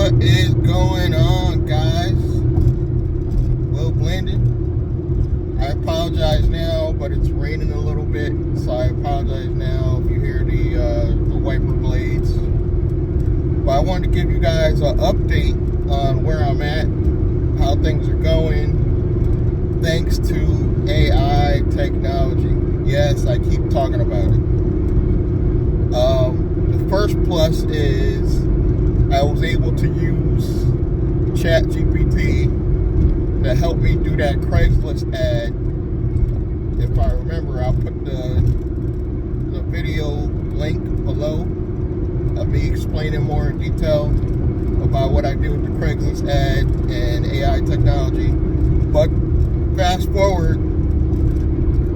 What is going on, guys? Well blended. I apologize now, but it's raining a little bit, so I apologize now if you hear the wiper blades. But I wanted to give you guys an update on where I'm at, how things are going, thanks to AI technology. Yes, I keep talking about it. The first plus is I was able to use ChatGPT to help me do that Craigslist ad. If I remember, I'll put the video link below of me explaining more in detail about what I do with the Craigslist ad and AI technology. But fast forward,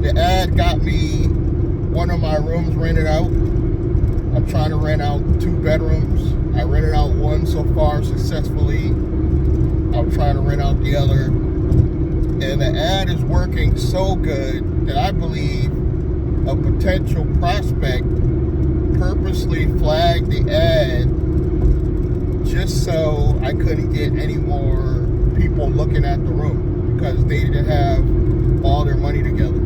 the ad got me one of my rooms rented out. I'm trying to rent out 2 bedrooms. I rented out one so far successfully. I'm trying to rent out the other. And the ad is working so good that I believe a potential prospect purposely flagged the ad just so I couldn't get any more people looking at the room because they didn't have all their money together.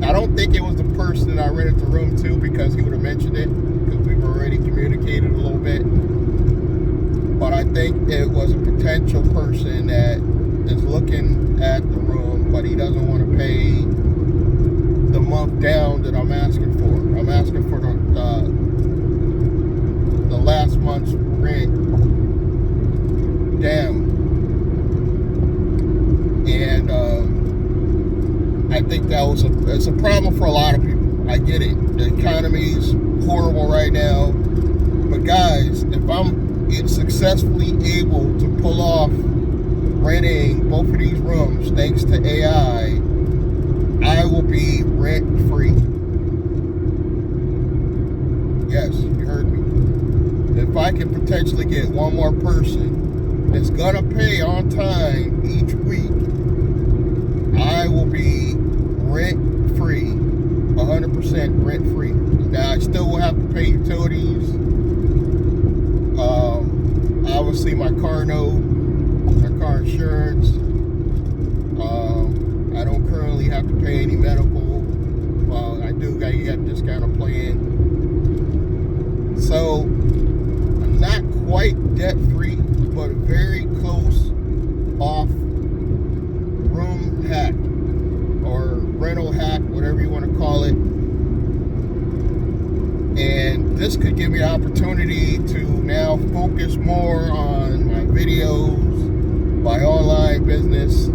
I don't think it was the person that I rented the room to because he would have mentioned it because we've already communicated a little bit. But I think it was a potential person that is looking at the room, but he doesn't want to pay the month down that I'm asking for. I'm asking for the last month's rent down. And I think that was it's a problem for a lot of people. I get it. The economy's horrible right now. But guys, if I'm successfully able to pull off renting both of these rooms thanks to AI, I will be rent-free. Yes, you heard me. If I can potentially get one more person that's gonna pay on time each week, I will be rent-free, 100% rent-free. Now, I still will have to pay utilities. Obviously, my car note, my car insurance. I don't currently have to pay any medical. Well, I do got a discounted plan. So, I'm not quite debt-free, but very close off room hack or rental hack, whatever you want to call it. And this could give me an opportunity to now focus more on my videos, my online business,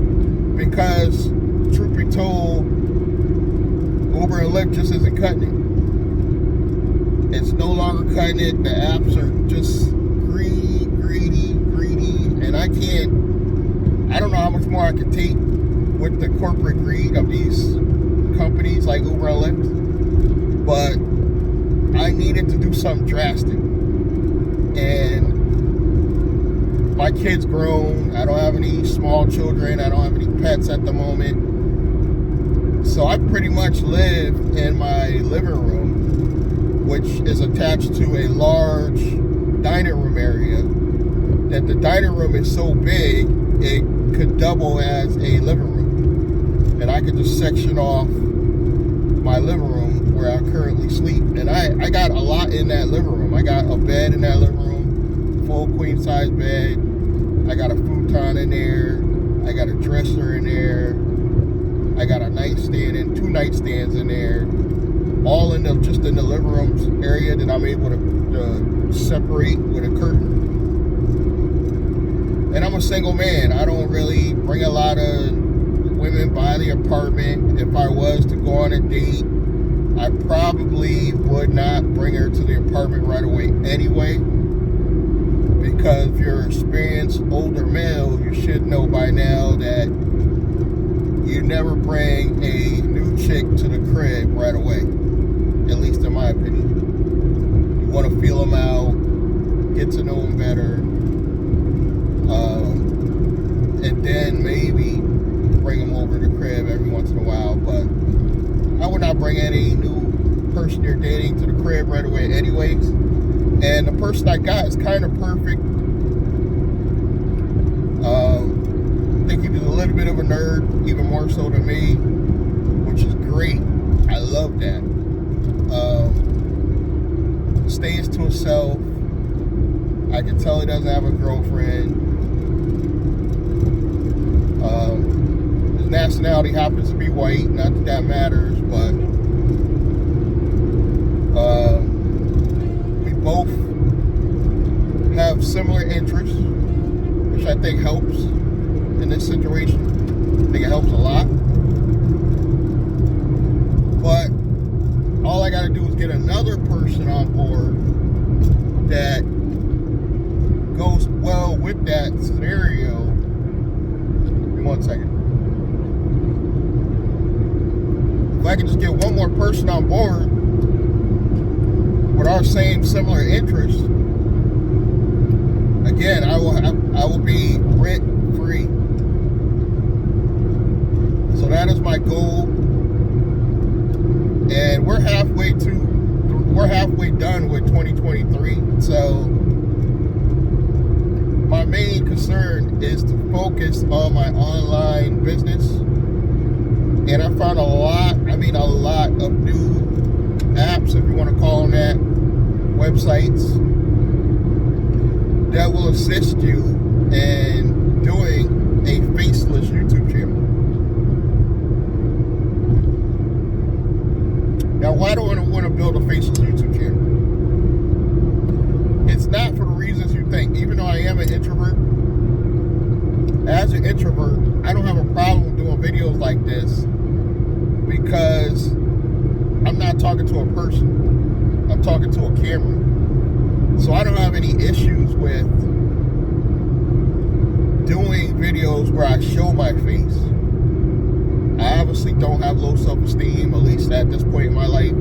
because truth be told, Uber and Lyft just isn't cutting it. It's no longer cutting it. The apps are just greedy, and I don't know how much more I can take with the corporate greed of these companies like Uber and Lyft, but I needed to do something drastic. And my kid's grown. I don't have any small children. I don't have any pets at the moment. So I pretty much live in my living room, which is attached to a large dining room area. That the dining room is so big, it could double as a living room. And I could just section off my living room where I currently sleep. And I got a lot in that living room. I got a bed in that living room, full queen size bed. I got a futon in there. I got a dresser in there. I got a nightstand and 2 nightstands in there. All in just in the living room area that I'm able to separate with a curtain. And I'm a single man. I don't really bring a lot of women by the apartment. If I was to go on a date, I probably would not bring her to the apartment right away anyway. Because if you're an experienced older male, you should know by now that you never bring a new chick to the crib right away. At least in my opinion. You want to feel them out, get to know them better, and then maybe bring them over to the crib every once in a while. But I would not bring any new person you're dating to the crib right away anyways. And the person I got is kind of perfect. I think he's a little bit of a nerd, even more so than me, which is great. I love that. Stays to himself. I can tell he doesn't have a girlfriend. His nationality happens to be white. Not that that matters, but we both have similar interests, which I think helps in this situation. I think it helps a lot. But all I got to do is get another person on board that goes well with that scenario. Give me 1 second. If I can just get one more person on board with our same similar interests, again, I will be rent free. So that is my goal, and we're halfway done with 2023. So my main concern is to focus on my online business, and I found a lot of new apps, if you want to call them that, websites that will assist you in doing a faceless YouTube channel. Now, why do I want to build a faceless YouTube channel? It's not for the reasons you think. Even though I am an introvert, as an introvert, I don't have a problem doing videos like this because I'm not talking to a person. I'm talking to a camera. So I don't have any issues with doing videos where I show my face. I obviously don't have low self-esteem, at least at this point in my life.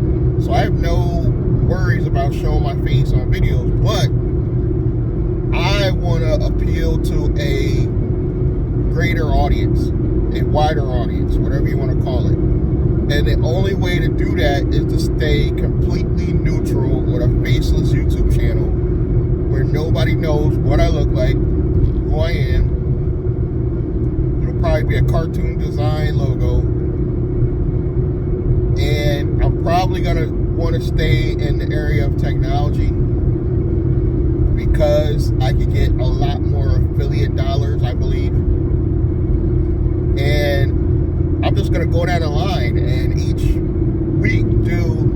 So I have no worries about showing my face on videos, but I want to appeal to a greater audience, a wider audience, whatever you want to call it. And the only way to do that is to stay completely neutral with a faceless YouTube channel where nobody knows what I look like, who I am. It'll probably be a cartoon design logo. And I'm probably going to want to stay in the area of technology because I could get a lot more affiliate dollars, I believe. And I'm just going to go down the line and each week do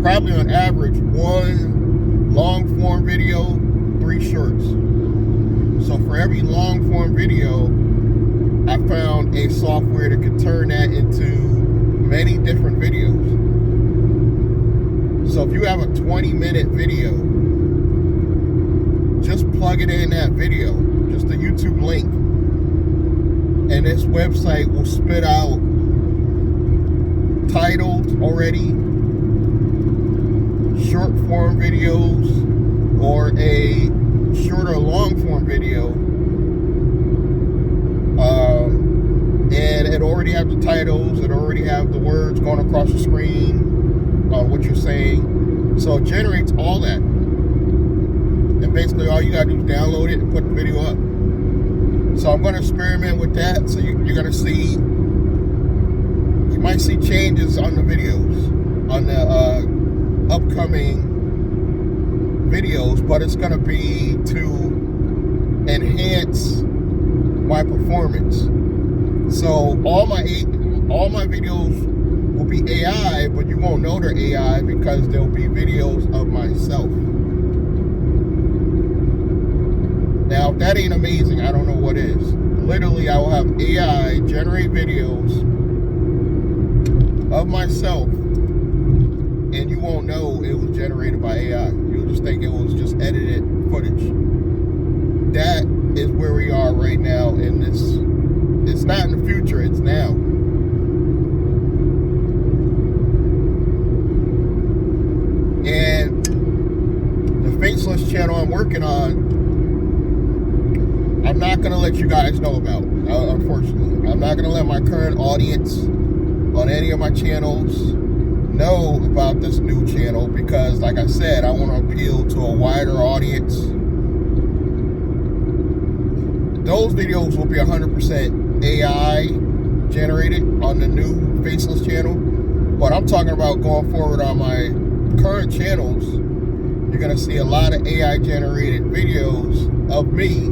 probably on average 1 long form video, 3 shorts. So for every long form video, I found a software that could turn that into many different videos. So if you have a 20-minute video, just plug it in that video, just a YouTube link, and this website will spit out titles already, short form videos, or a short or long form video, and it already have the titles, it already have the words going across the screen on what you're saying. So it generates all that, and basically all you gotta do is download it and put the video up. So I'm going to experiment with that. So you're going to see, you might see changes on the videos, on the upcoming videos, but it's going to be to enhance my performance. So all my videos will be AI, but you won't know they're AI because there'll be videos of myself. Now, if that ain't amazing, I don't know what is. Literally, I will have AI generate videos of myself, and you won't know it was generated by AI. You'll just think it was just edited footage. That is where we are right now in this. It's not in the future, it's now. And the faceless channel I'm working on, I'm not going to let you guys know about, unfortunately. I'm not going to let my current audience on any of my channels know about this new channel because, like I said, I want to appeal to a wider audience. Those videos will be 100% AI generated on the new Faceless channel. But I'm talking about going forward on my current channels. You're going to see a lot of AI generated videos of me.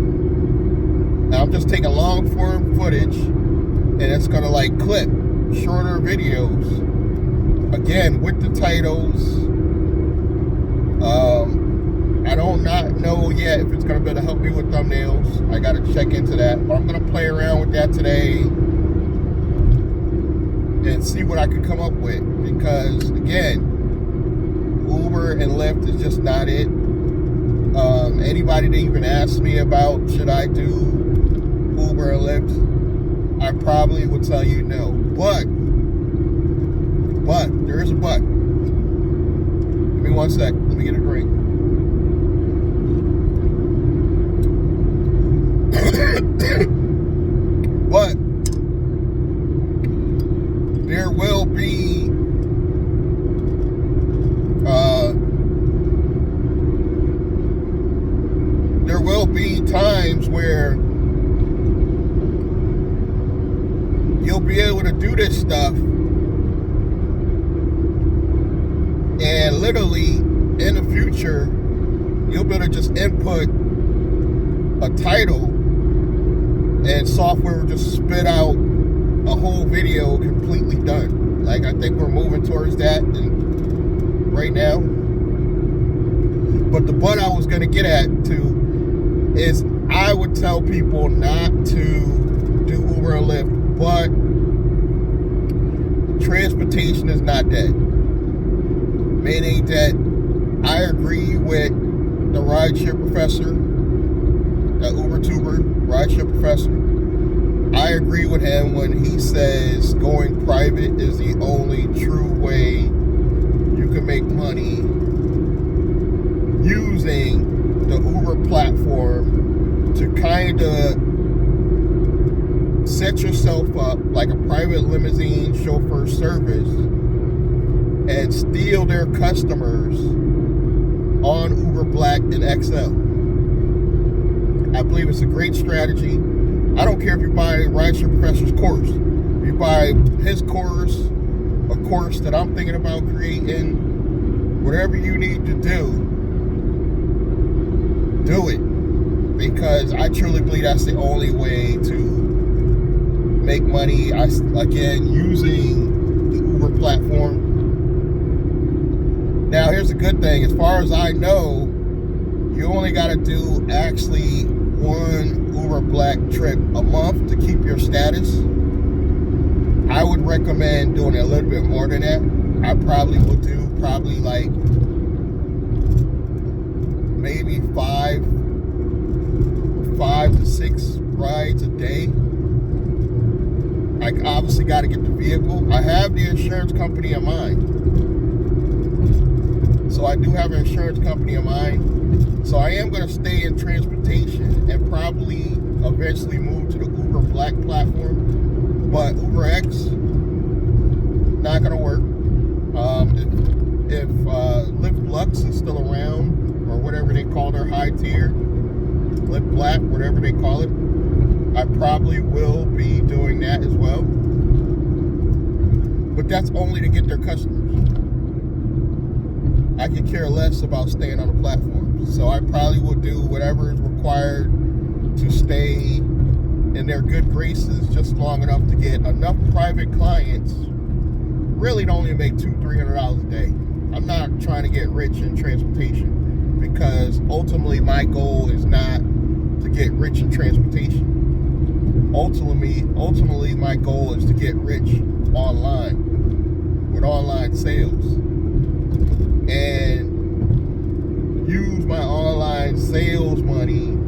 Now, I'm just taking long form footage and it's going to like clip shorter videos. Again, with the titles. I don't not know yet if it's going to be able to help me with thumbnails. I got to check into that. But I'm going to play around with that today and see what I could come up with. Because, again, Uber and Lyft is just not it. Anybody that even asked me about should I do Uber or Lyft, I probably would tell you no. But, there is a but. Give me 1 sec. Let me get a drink. But there will be times where you'll be able to do this stuff and literally in the future you'll be able to just input a title and software will just spit out a whole video completely done. Like, I think we're moving towards that right now. But the butt I was gonna get at too is I would tell people not to do Uber and Lyft, but transportation is not dead. Man ain't dead. I agree with the rideshare professor, the Uber tuber, rideshare professor. I agree with him when he says going private is the only true way you can make money using the Uber platform to kind of set yourself up like a private limousine chauffeur service and steal their customers on Uber Black and XL. I believe it's a great strategy. I don't care if you buy Rideshare Professor's course. If you buy his course, a course that I'm thinking about creating, whatever you need to do it. Because I truly believe that's the only way to make money, again, using the Uber platform. Now, here's a good thing. As far as I know, you only got to do actually one Uber Black trip a month to keep your status. I would recommend doing a little bit more than that. I probably would do like maybe five to six rides a day. I obviously got to get the vehicle. I have the insurance company in mind. So I do have an insurance company of mine. So I am going to stay in transportation and probably eventually move to the Uber Black platform. But Uber X, not going to work. If Lyft Lux is still around, or whatever they call their high tier, Lyft Black, whatever they call it, I probably will be doing that as well. But that's only to get their customers. I could care less about staying on the platform. So I probably will do whatever is required to stay in their good graces just long enough to get enough private clients, really to only make $200-300 a day. I'm not trying to get rich in transportation because ultimately my goal is not to get rich in transportation. Ultimately my goal is to get rich online with online sales and use my online sales money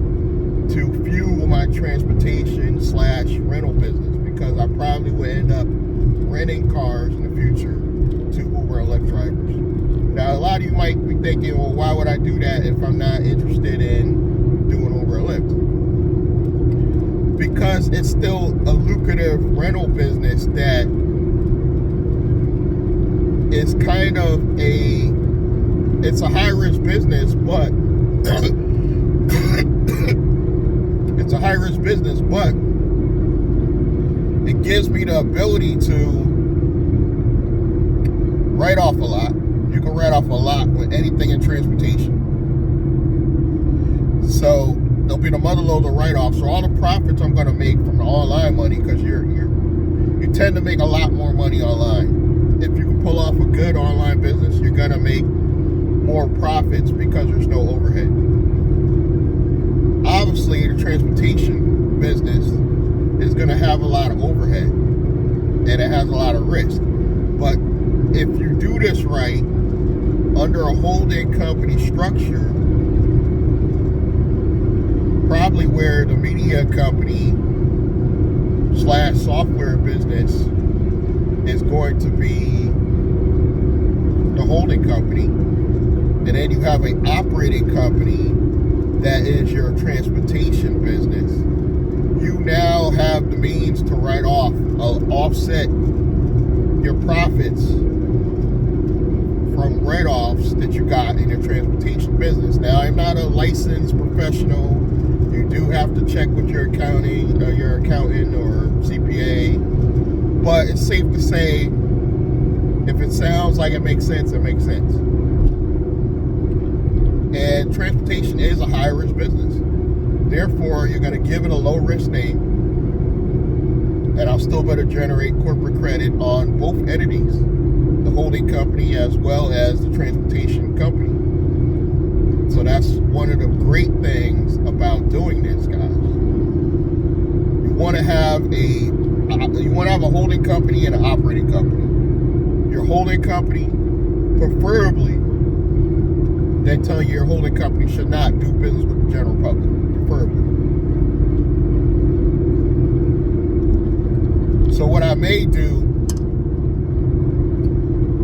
to fuel my transportation / rental business, because I probably will end up renting cars in the future to Uber and Lyft drivers. Now, a lot of you might be thinking, well, why would I do that if I'm not interested in doing Uber and Lyft? Because it's still a lucrative rental business that it's kind of it's a high risk business, but it's a high risk business, but it gives me the ability to write off a lot. You can write off a lot with anything in transportation. So there'll be the mother load of write-off. So all the profits I'm going to make from the online money, because you tend to make a lot more money online. If you can pull off a good online business, you're going to make more profits because there's no overhead. Obviously, the transportation business is going to have a lot of overhead, and it has a lot of risk. But if you do this right, under a holding company structure, probably where the media company / software business is going to be the holding company, and then you have an operating company that is your transportation business, you now have the means to write off, offset your profits from write-offs that you got in your transportation business. Now, I'm not a licensed professional. You do have to check with your accountant or CPA, but it's safe to say, if it sounds like it makes sense, it makes sense. And transportation is a high-risk business. Therefore, you're going to give it a low-risk name, and I'll still better generate corporate credit on both entities, the holding company as well as the transportation company. So that's one of the great things about doing this, guys. You want to have a holding company and an operating company. Your holding company, preferably, they tell you your holding company should not do business with the general public, preferably. So what I may do,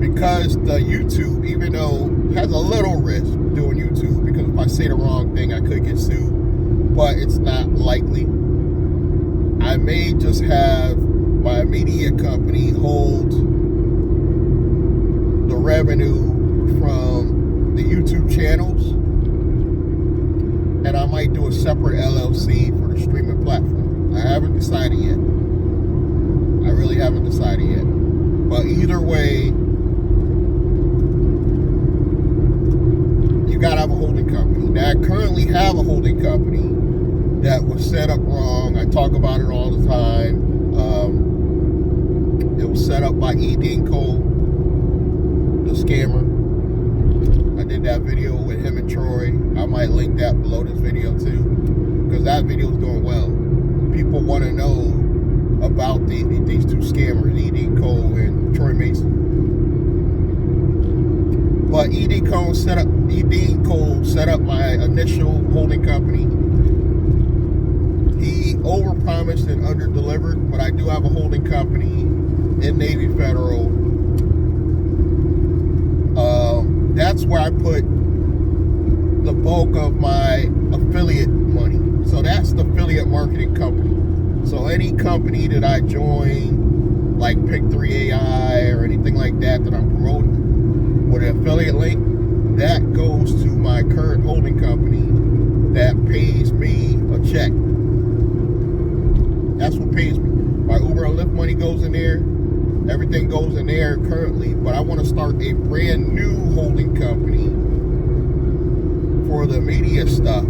because the YouTube, even though it has a little risk doing YouTube, because if I say the wrong thing, I could get sued, but it's not likely. I may just have my media company hold the revenue from the YouTube channels, and I might do a separate LLC for the streaming platform. I haven't decided yet. I really haven't decided yet. But either way, you gotta have a holding company. Now, I currently have a holding company that was set up wrong. I talk about it all the time. It was set up by E. Dean Cole, the scammer. I did that video with him and Troy. I might link that below this video too, because that video is doing well. People want to know about these two scammers, E. Dean Cole and Troy Mason. But E. Dean Cole set up my initial holding company. He overpromised and underdelivered, but I do have a holding company in Navy Federal. That's where I put the bulk of my affiliate money. So that's the affiliate marketing company. So any company that I join, like Pick3AI or anything like that I'm promoting with an affiliate link, that goes to my current holding company that pays me a check. That's what pays me. My Uber and Lyft money goes in there. Everything goes in there currently, but I want to start a brand new holding company for the media stuff,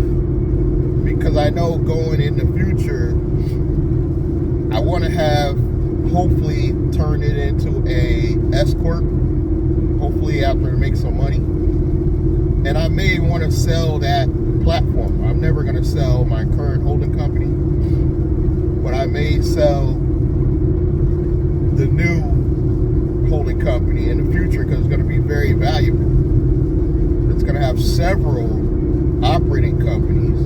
because I know going in the future, I want to have, hopefully, turn it into a S Corp, hopefully after to make some money. And I may want to sell that platform. I'm never going to sell my current holding company, but I may sell the new holding company in the future, because it's going to be very valuable. It's going to have several operating companies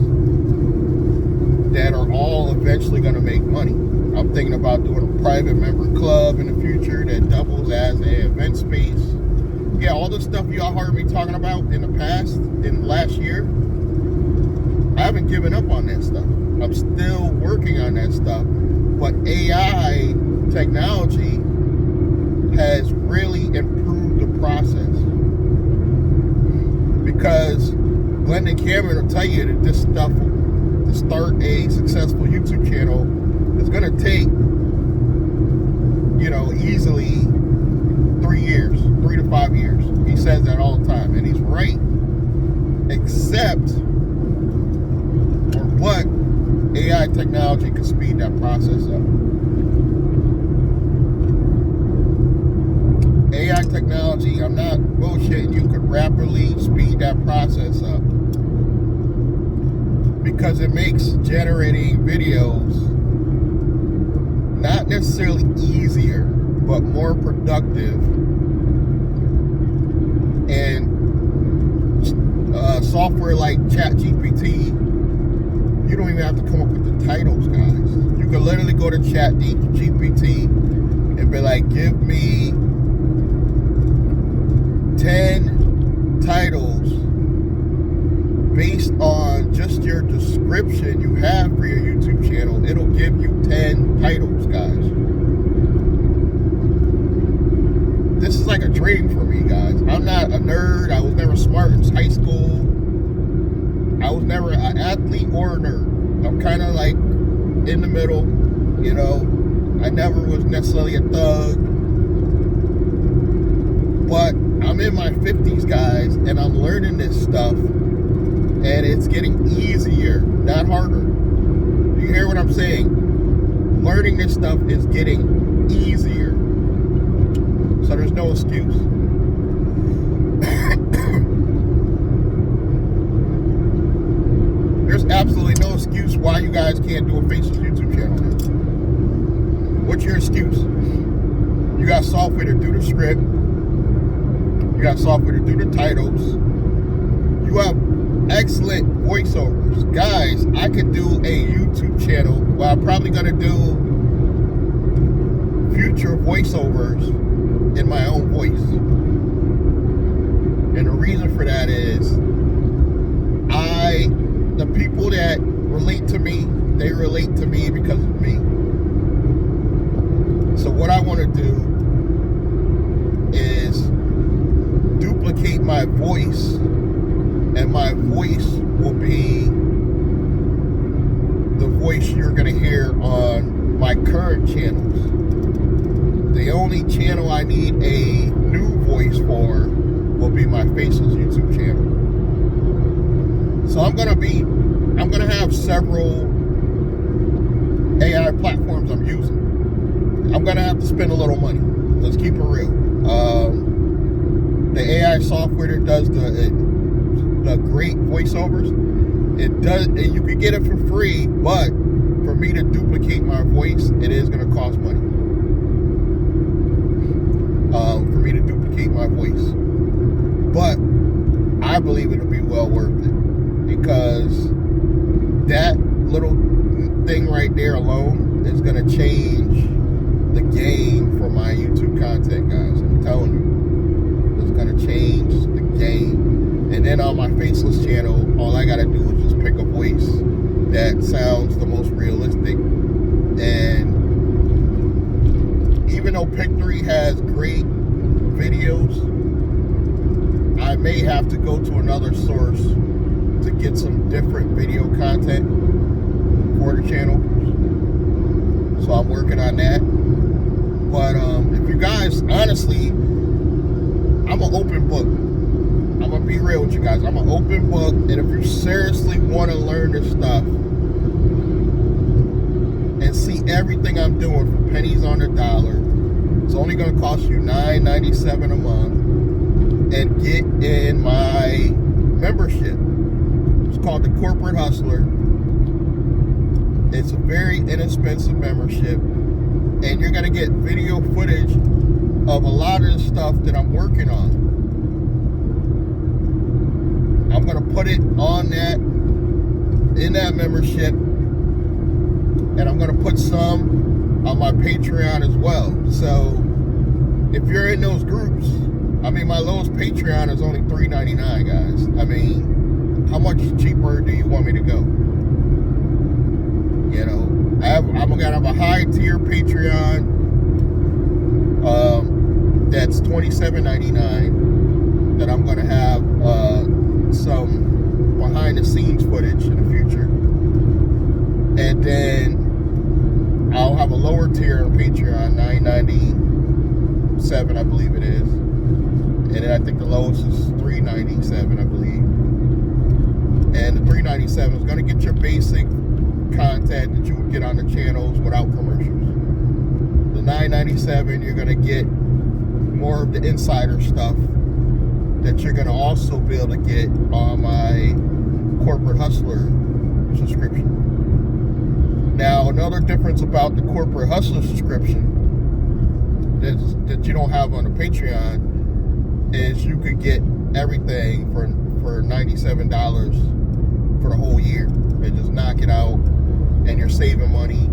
that are all eventually going to make money. I'm thinking about doing a private member club in the future that doubles as an event space. Yeah, all the stuff y'all heard me talking about in the past, in last year, I haven't given up on that stuff. I'm still working on that stuff. But AI technology has really improved the process. Because Glenn and Cameron will tell you that this stuff, to start a successful YouTube channel, is going to take, easily 3 years, 3 to 5 years. He says that all the time, and he's right. Except for what AI technology can speed that process up. AI technology, I'm not bullshitting, you could rapidly speed that process up because it makes generating videos not necessarily easier, but more productive. And software like ChatGPT, you don't even have to come up with the titles, guys. You can literally go to ChatGPT and be like, give me 10 titles based on just your description you have for your YouTube channel. It'll give you 10 titles, guys. This is like a dream for me, guys. I'm not a nerd. I was never smart in high school. I was never an athlete or a nerd. I'm kind of like in the middle, I never was necessarily a thug. But I'm in my 50s, guys, and I'm learning this stuff, and it's getting easier, not harder. You hear what I'm saying? Learning this stuff is getting easier. So there's no excuse. There's absolutely no excuse why you guys can't do a faceless YouTube channel now. What's your excuse? You got software to do the script. You got software to do the titles. You have excellent voiceovers. Guys, I could do a YouTube channel where I'm probably going to do future voiceovers in my own voice. And the reason for that is the people that relate to me, they relate to me because of me. So what I want to do is duplicate my voice, and my voice will be the voice you're going to hear on my current channels. The only channel I need a new voice for will be my faceless YouTube channel. So I'm gonna have several AI platforms I'm using. I'm gonna have to spend a little money. Let's keep it real. The AI software that does the great voiceovers, it does, and you can get it for free, but for me to duplicate my voice, it is gonna cost money. For me to duplicate my voice. But I believe it'll be well worth it, because that little thing right there alone is going to change the game for my YouTube content, guys. I'm telling you. It's going to change the game. And then on my faceless channel, all I got to do is just pick a voice that sounds the most realistic. And even though Pick3 has great videos, I may have to go to another source to get some different video content for the channel. So I'm working on that. But if you guys, honestly, I'm an open book. I'm going to be real with you guys. I'm an open book. And if you seriously want to learn this stuff and see everything I'm doing for pennies on the dollar, it's only going to cost you $9.97 a month. And get in my membership. It's called the Corporate Hustler. It's a very inexpensive membership, and you're gonna get video footage of a lot of the stuff that I'm working on. I'm gonna put it on in that membership, and I'm gonna put some on my Patreon as well. So if you're in those groups, I mean, my lowest Patreon is only $3.99, guys. I mean, how much cheaper do you want me to go? I'm gonna have a high tier Patreon that's $27.99 that I'm going to have some behind the scenes footage in the future. And then I'll have a lower tier on Patreon, $9.97, I believe it is. And then I think the lowest is $3.97, I believe. And the $3.97 is going to get your basic content that you would get on the channels without commercials. The $9.97, you're going to get more of the insider stuff that you're going to also be able to get on my Corporate Hustler subscription. Now, another difference about the Corporate Hustler subscription that you don't have on the Patreon is you could get everything for $97 for the whole year. They just knock it out, and you're saving money.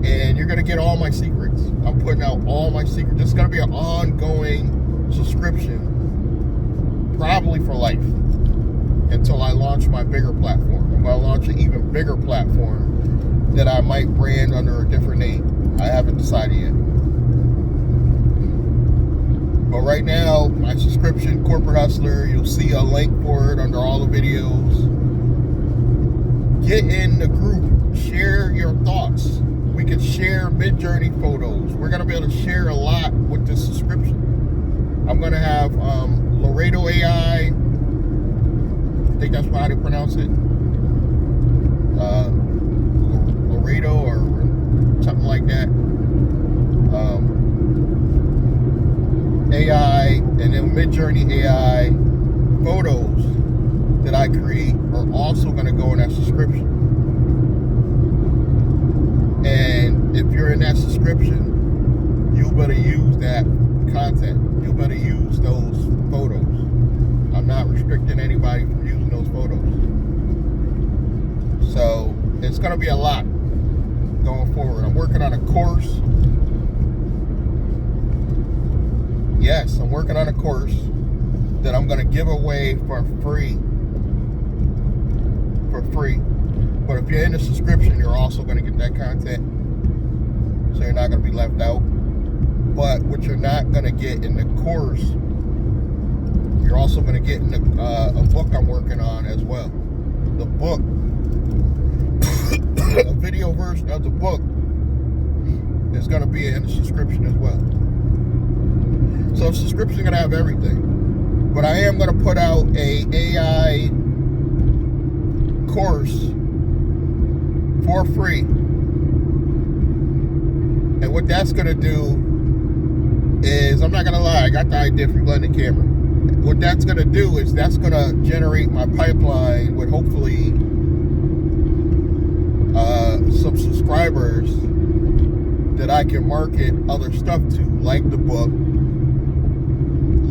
And you're going to get all my secrets. I'm putting out all my secrets. It's going to be an ongoing subscription, probably for life, until I launch my bigger platform. I'm going to launch an even bigger platform that I might brand under a different name. I haven't decided yet. But right now, my subscription, Corporate Hustler, you'll see a link for it under all the videos. Get in the group. Share your thoughts. We can share mid-journey photos. We're going to be able to share a lot with this subscription. I'm going to have Laredo AI. I think that's how they pronounce it. Laredo or something like that. AI, and then mid-journey AI photos that I create are also going to go in that subscription. And if you're in that subscription, you better use that content. You better use those photos. I'm not restricting anybody from using those photos. So it's going to be a lot going forward. I'm working on a course. Yes, I'm working on a course that I'm going to give away for free. But if you're in the subscription, you're also going to get that content. So you're not going to be left out. But what you're not going to get in the course, you're also going to get in a book I'm working on as well. The book, a video version of the book is going to be in the subscription as well. So the subscription is going to have everything. But I am going to put out a AI course for free. And what that's going to do is, I'm not going to lie, I got the idea for blended camera. What that's going to do is that's going to generate my pipeline with hopefully some subscribers that I can market other stuff to, like the book,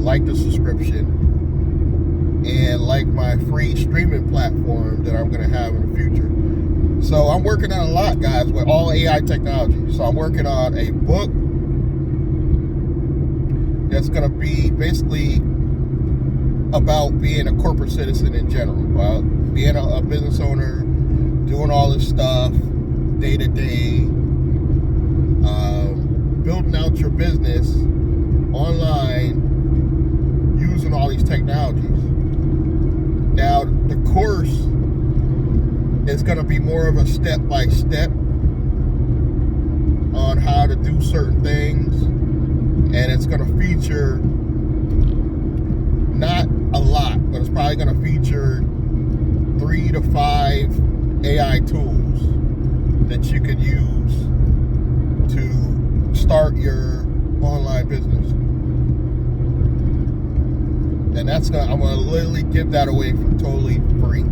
like the subscription, and like my free streaming platform that I'm going to have in the future. So I'm working on a lot, guys, with all AI technology. So I'm working on a book that's going to be basically about being a corporate citizen in general, about being a business owner, doing all this stuff day to day, building out your business online using all these technologies. Now, the course is going to be more of a step-by-step on how to do certain things, and it's going to feature not a lot, but it's probably going to feature 3 to 5 AI tools that you could use to start your online business. And that's gonna, I'm gonna literally give that away for totally free.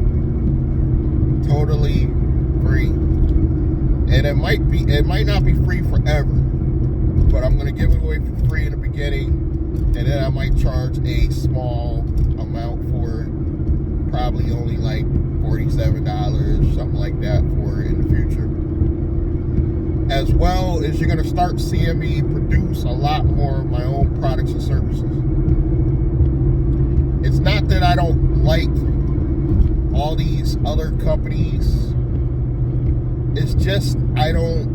Totally free. And it might not be free forever, but I'm gonna give it away for free in the beginning, and then I might charge a small amount for it, probably only like $47, something like that, for it in the future. As well as you're gonna start seeing me produce a lot more of my own products and services. It's not that I don't like all these other companies. It's just I don't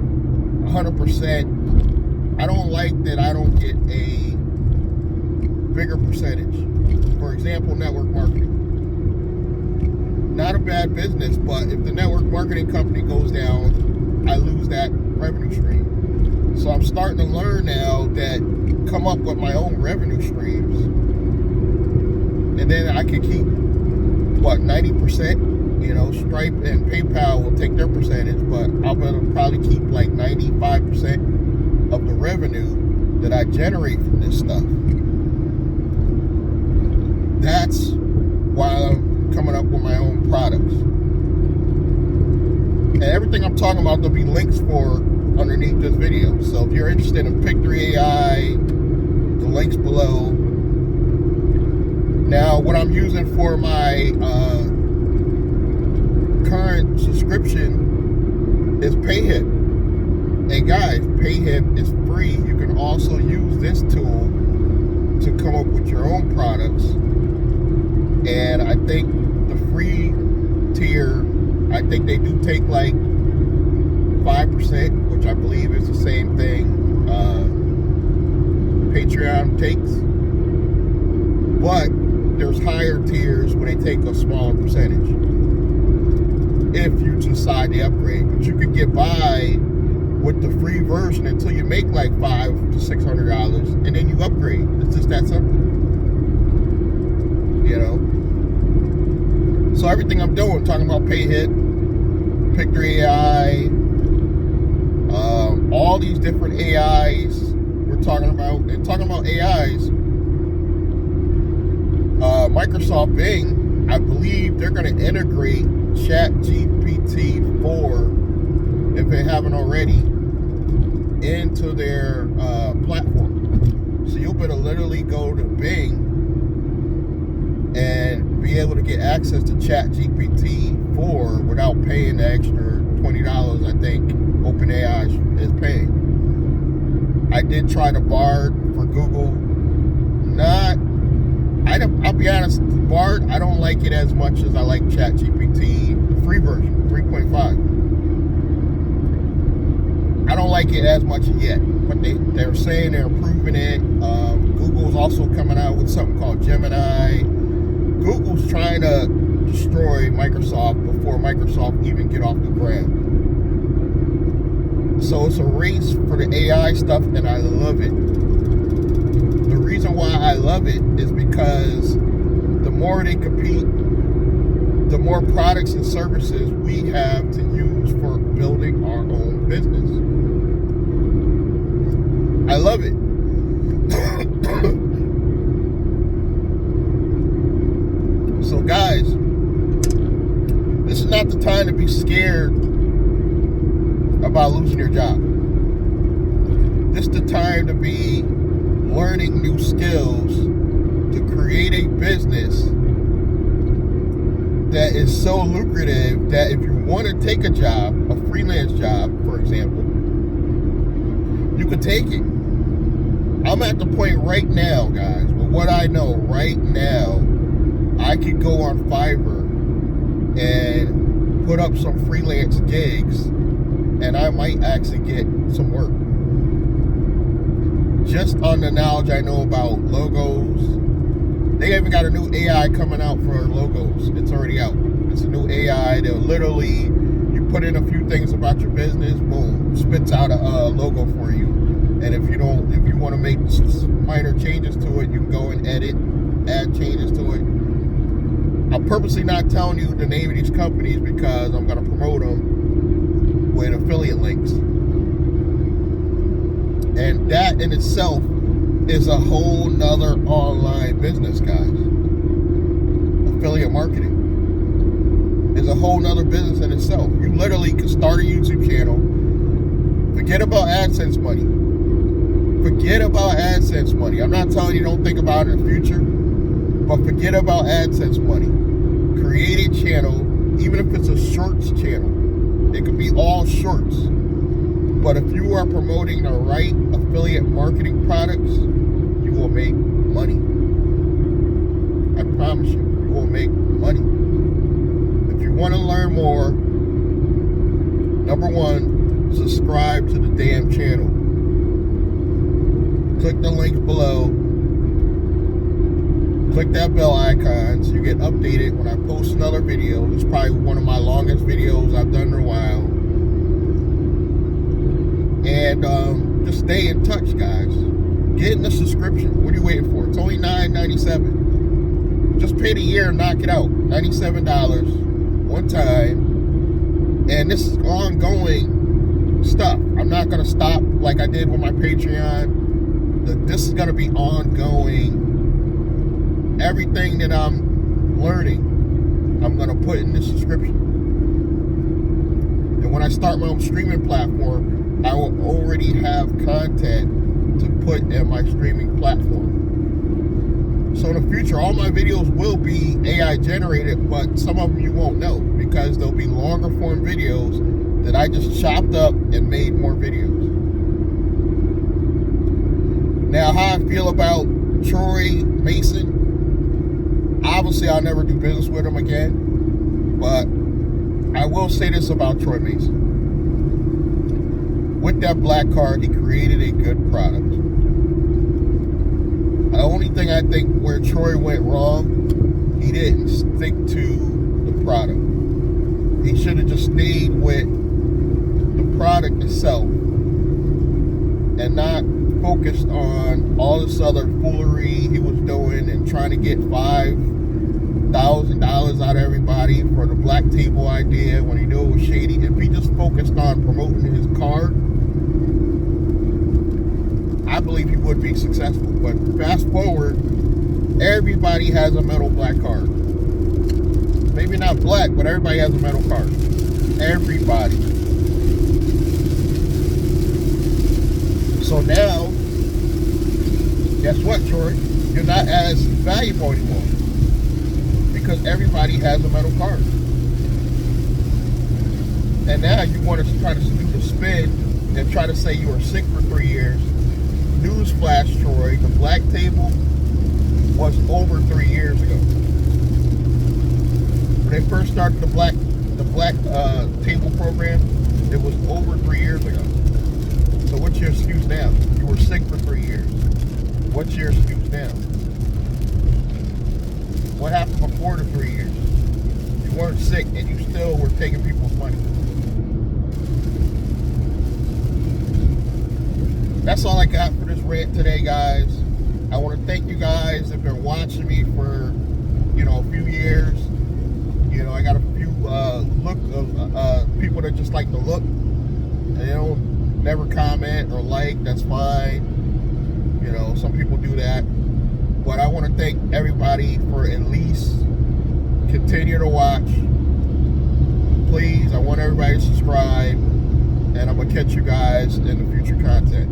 100% I don't like that I don't get a bigger percentage. For example, network marketing. Not a bad business, but if the network marketing company goes down, I lose that revenue stream. So I'm starting to learn now that come up with my own revenue streams, and then I can keep 90%. Stripe and PayPal will take their percentage, but I'll probably keep like 95% of the revenue that I generate from this stuff. That's why I'm coming up with my own products. And everything I'm talking about, there'll be links for underneath this video. So if you're interested in Pick3 AI, the links below. Now, what I'm using for my current subscription is PayHip. And guys, PayHip is free. You can also use this tool to come up with your own products. And I think the free tier, I think they do take like 5%, which I believe is the same thing Patreon takes. But there's higher tiers where they take a smaller percentage if you decide to upgrade. But you could get by with the free version until you make like $500 to $600, and then you upgrade. It's just that simple. So everything I'm doing, talking about PayHip, Pick3 AI, all these different AIs we're talking about. And talking about AIs, Microsoft Bing, I believe they're going to integrate ChatGPT 4, if they haven't already, into their platform. So you'll better literally go to Bing and be able to get access to ChatGPT 4 without paying the extra $20 I think OpenAI is paying. I did try the Bard for Google. I'll be honest, Bard, I don't like it as much as I like ChatGPT, the free version, 3.5. I don't like it as much yet, but they're saying they're improving it. Google's also coming out with something called Gemini. Google's trying to destroy Microsoft before Microsoft even get off the ground. So it's a race for the AI stuff, and I love it. The reason why I love it is because the more they compete, the more products and services we have to use for building our own business. I love it. So guys, this is not the time to be scared about losing your job. This is the time to be learning new skills to create a business that is so lucrative that if you want to take a job, a freelance job, for example, you could take it. I'm at the point right now, guys, with what I know right now, I could go on Fiverr and put up some freelance gigs, and I might actually get some work. Just on the knowledge I know about logos. They even got a new AI coming out for logos. It's already out. It's a new AI. They'll literally, you put in a few things about your business, boom, spits out a logo for you. And if you want to make minor changes to it, you can go and edit, add changes to it. I'm purposely not telling you the name of these companies because I'm going to promote them with affiliate links. And that in itself is a whole nother online business, guys. Affiliate marketing is a whole nother business in itself. You literally can start a YouTube channel. Forget about AdSense money. Forget about AdSense money. I'm not telling you don't think about it in the future, but forget about AdSense money. Create a channel, even if it's a shorts channel. It could be all shorts. But if you are promoting the right affiliate marketing products, you will make money. I promise you, you will make money. If you want to learn more, number one, subscribe to the damn channel. click the links below. Click that bell icon so you get updated when I post another video. It's probably one of my longest videos I've done in a while. And just stay in touch, guys. Get in the subscription. What are you waiting for? It's only $9.97. Just pay the year and knock it out. $97 one time. And this is ongoing stuff. I'm not going to stop like I did with my Patreon. This is going to be ongoing. Everything that I'm learning, I'm going to put in the subscription. And when I start my own streaming platform, I will already have content to put in my streaming platform. So in the future, all my videos will be AI generated, but some of them you won't know because they'll be longer form videos that I just chopped up and made more videos. Now, how I feel about Troy Mason, obviously I'll never do business with him again, but I will say this about Troy Mason. With that black card, he created a good product. The only thing I think where Troy went wrong, he didn't stick to the product. He should have just stayed with the product itself and not focused on all this other foolery he was doing and trying to get $5,000 out of everybody for the black table idea when he knew it was shady. If he just focused on promoting his card, I believe he would be successful. But fast forward, everybody has a metal black card. Maybe not black, but everybody has a metal card. Everybody. So now, guess what, Troy? You're not as valuable anymore because everybody has a metal card. And now you want to try to do the spin and try to say you were sick for 3 years. Newsflash, Troy, the black table was over 3 years ago. When they first started the black table program, it was over 3 years ago. So what's your excuse now? You were sick for 3 years. What's your excuse now? What happened before the 3 years? You weren't sick and you still were taking people's money. That's all I got for this rant today, guys. I want to thank you guys that have been watching me for, a few years. I got a few people that just like to look. And they don't never comment or like. That's fine. Some people do that. But I want to thank everybody for at least continue to watch. Please, I want everybody to subscribe. And I'm going to catch you guys in the future content.